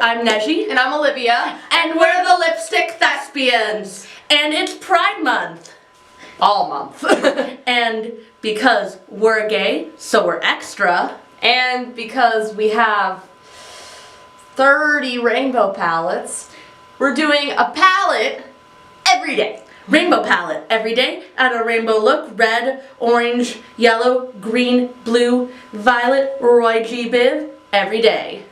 I'm Najy. And I'm Alivia. And we're the Lipstick Thespians. And it's Pride Month. All month. And because we're gay, so we're extra. And because we have 30 rainbow palettes, we're doing a palette every day. Rainbow palette every day. Add a rainbow look. Red, orange, yellow, green, blue, violet, Roy G. Biv. Every day.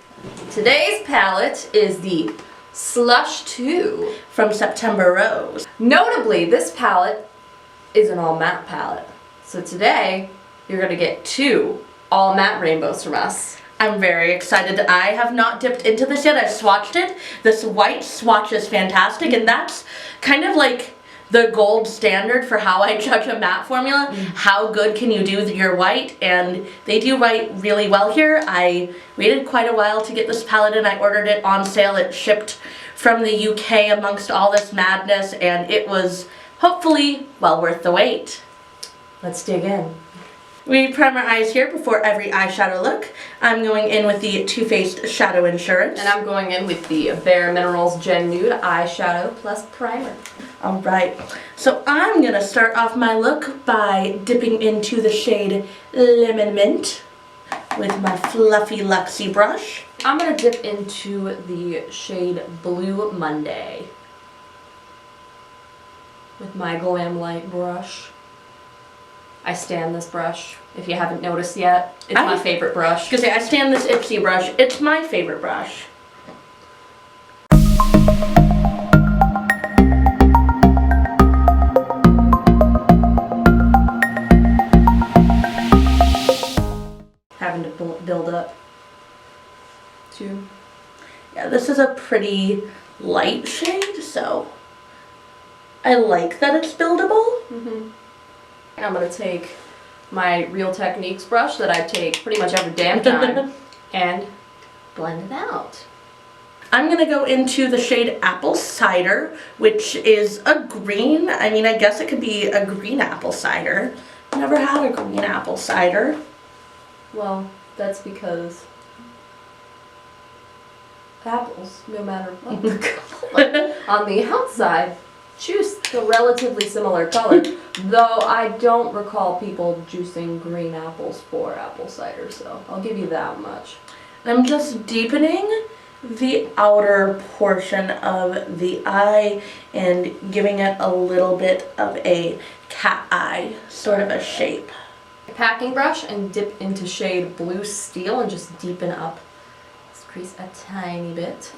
Today's palette is the Slush II from September Rose. Notably, this palette is an all matte palette. So today, you're going to get 2 all matte rainbows from us. I'm very excited. I have not dipped into this yet. I've swatched it. This white swatch is fantastic, and that's kind of like the gold standard for how I judge a matte formula. How good can you do your white? And they do white really well here. I waited quite a while to get this palette and I ordered it on sale. It shipped from the UK amongst all this madness, and it was hopefully well worth the wait. Let's dig in. We prime our eyes here before every eyeshadow look. I'm going in with the Too Faced Shadow Insurance. And I'm going in with the Bare Minerals Gen Nude eyeshadow plus primer. Alright, so I'm going to start off my look by dipping into the shade Lemon Mint with my fluffy Luxie brush. I'm going to dip into the shade Blue Monday with my Glam Light brush. I stand this brush, if you haven't noticed yet. It's my favorite brush. Because I stand this Ipsy brush. It's my favorite brush. Having to build up. Yeah, this is a pretty light shade, so I like that it's buildable. I'm going to take my Real Techniques brush that I take pretty much every damn time and blend it out. I'm going to go into the shade Apple Cider, which is a green. I mean, I guess it could be a green apple cider. Never had a green apple cider. Well, that's because apples, no matter what the color, on the outside, juice a relatively similar color, though I don't recall people juicing green apples for apple cider, so I'll give you that much. I'm just deepening the outer portion of the eye and giving it a little bit of a cat eye sort of a shape. Packing brush and dip into shade Blue Steel and just deepen up this crease a tiny bit.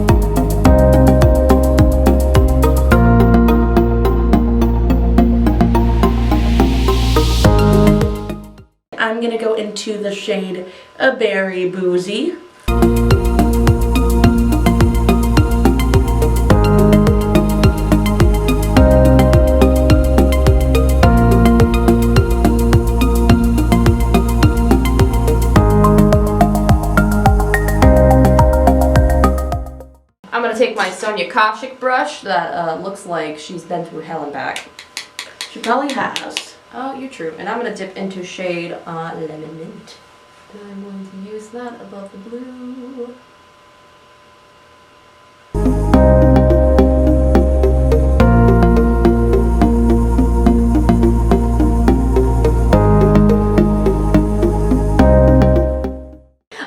I'm going to go into the shade A Berry Boozy. I'm going to take my Sonia Kashuk brush that looks like she's been through hell and back. She probably has. Oh, you're true. And I'm going to dip into shade Lemon Mint. And I'm going to use that above the blue.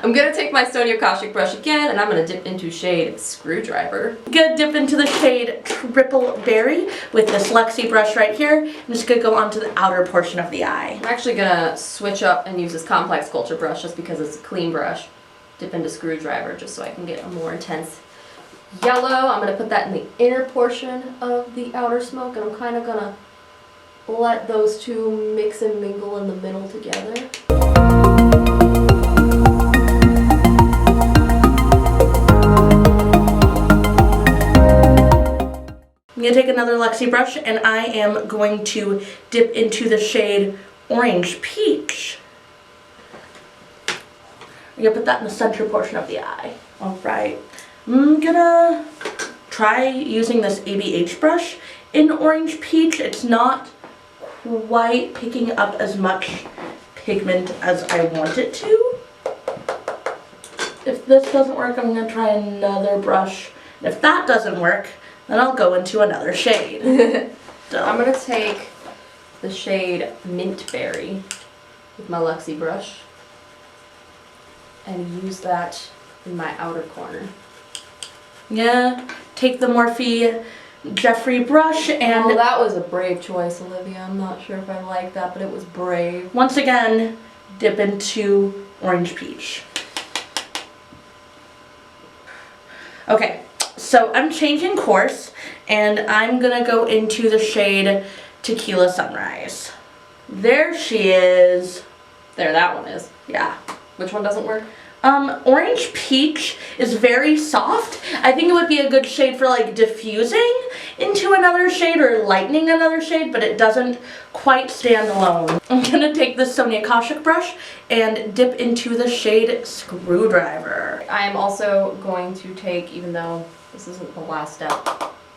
I'm going to take my Sonia Kashuk brush again, and I'm going to dip into shade Screwdriver. Gonna dip into the shade Triple Berry with this Luxie brush right here. I'm just gonna go onto the outer portion of the eye. I'm actually going to switch up and use this Complex Culture brush just because it's a clean brush. Dip into Screwdriver just so I can get a more intense yellow. I'm going to put that in the inner portion of the outer smoke, and I'm kind of going to let those two mix and mingle in the middle together. I'm going to take another Luxie brush and I am going to dip into the shade Orange Peach. I'm going to put that in the center portion of the eye. Alright, I'm going to try using this ABH brush in Orange Peach. It's not quite picking up as much pigment as I want it to. If this doesn't work, I'm gonna try another brush. And if that doesn't work, then I'll go into another shade. So. I'm gonna take the shade Mint Berry with my Luxie brush and use that in my outer corner. Yeah, take the Morphe Jeffrey brush and... Well, that was a brave choice, Olivia. I'm not sure if I like that, but it was brave. Once again, dip into Orange Peach. Okay, so I'm changing course and I'm gonna go into the shade Tequila Sunrise. There she is. There, that one is. Yeah. Which one doesn't work? Orange Peach is very soft. I think it would be a good shade for like diffusing into another shade or lightening another shade, but it doesn't quite stand alone. I'm gonna take this Sonia Kashuk brush and dip into the shade Screwdriver. I am also going to take, even though this isn't the last step,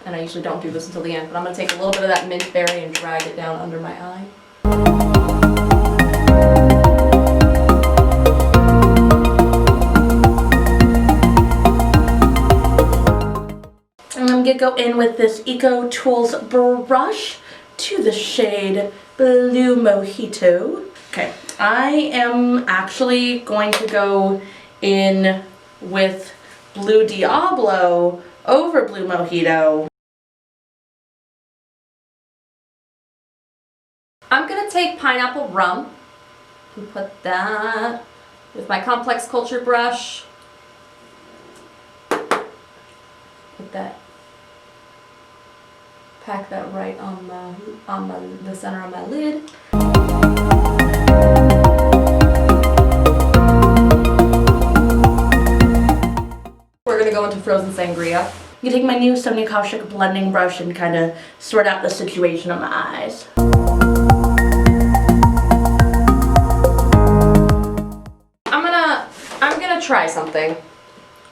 and I usually don't do this until the end, but I'm gonna take a little bit of that Mint Berry and drag it down under my eye. And I'm gonna go in with this Eco Tools brush to the shade Blue Mojito. Okay, I am actually going to go in with Blue Diablo over Blue Mojito. I'm gonna take Pineapple Rum and put that with my Complex Culture brush. Put that, pack that right on the center of my lid. We're gonna go into Frozen Sangria. I'm gonna take my new Sonia Kashuk blending brush and kind of sort out the situation on my eyes. I'm gonna try something.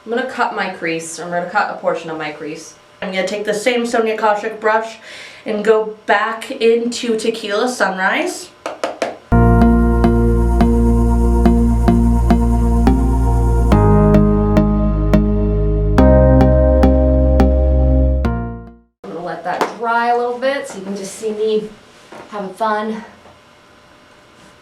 I'm gonna cut my crease. I'm gonna cut a portion of my crease. I'm gonna take the same Sonia Kashuk brush and go back into Tequila Sunrise. I'm gonna let that dry a little bit so you can just see me having fun.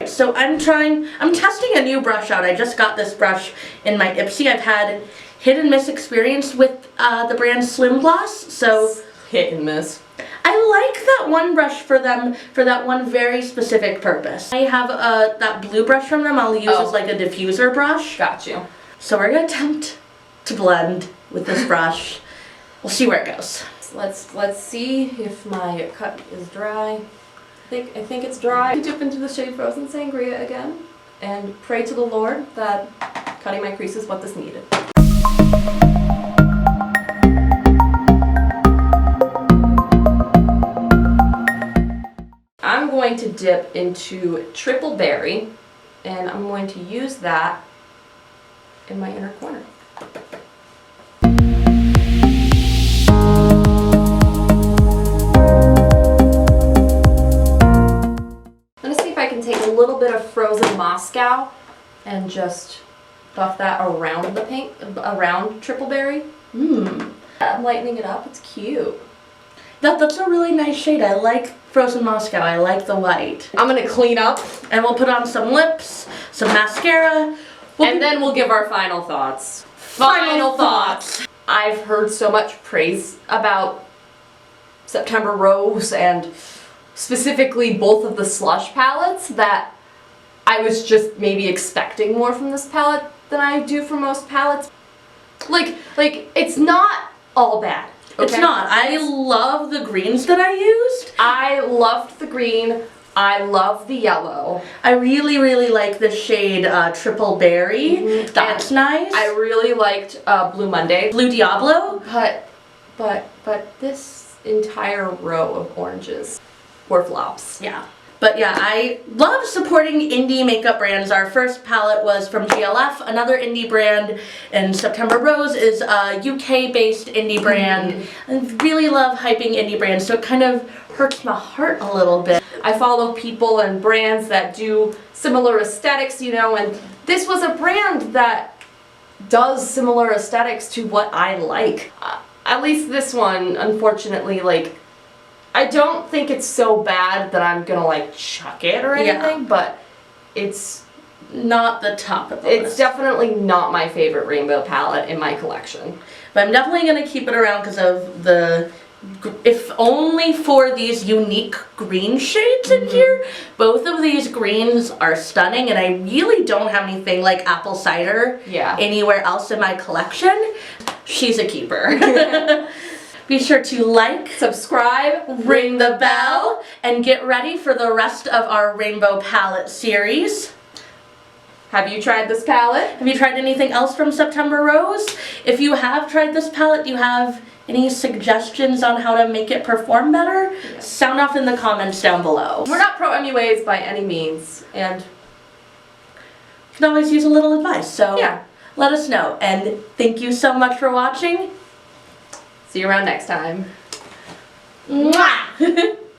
So I'm testing a new brush out. I just got this brush in my Ipsy. I've had hit and miss experience with the brand Slim Gloss, so hit and miss. I like that one brush for them for that one very specific purpose. I have that blue brush from them I'll use as like a diffuser brush. Got you. So we're gonna attempt to blend with this brush. We'll see where it goes. Let's see if my cut is dry. I think it's dry. I dip into the shade Frozen Sangria again and pray to the Lord that cutting my crease is what this needed. I'm going to dip into Triple Berry and I'm going to use that in my inner corner. Take a little bit of Frozen Moscow and just buff that around the pink, around Triple Berry. I'm lightening it up. It's cute. That's a really nice shade. I like Frozen Moscow. I like the white. I'm gonna clean up and we'll put on some lips, some mascara, and then we'll give our final thoughts. Final thoughts. I've heard so much praise about September Rose and specifically both of the Slush palettes that I was just maybe expecting more from this palette than I do from most palettes. Like it's not all bad. Okay? It's not. I love the greens that I used. I loved the green. I love the yellow. I really, really like the shade Triple Berry. That's nice. I really liked Blue Monday. Blue Diablo. But this entire row of oranges were flops. Yeah. But yeah, I love supporting indie makeup brands. Our first palette was from GLF, another indie brand, and September Rose is a UK-based indie brand. I really love hyping indie brands, so it kind of hurts my heart a little bit. I follow people and brands that do similar aesthetics, you know, and this was a brand that does similar aesthetics to what I like. At least this one, unfortunately, like, I don't think it's so bad that I'm gonna like chuck it or anything, but it's not the top of the it's list. definitely not my favorite rainbow palette in my collection. But I'm definitely going to keep it around because of the, if only for these unique green shades in here. Both of these greens are stunning, and I really don't have anything like apple cider anywhere else in my collection. She's a keeper. Be sure to like, subscribe, ring the bell, and get ready for the rest of our Rainbow Palette series. Have you tried this palette? Have you tried anything else from September Rose? If you have tried this palette, do you have any suggestions on how to make it perform better? Yeah. Sound off in the comments down below. We're not pro MUAs by any means, and you can always use a little advice, so yeah. Let us know. And thank you so much for watching. See you around next time. Mwah!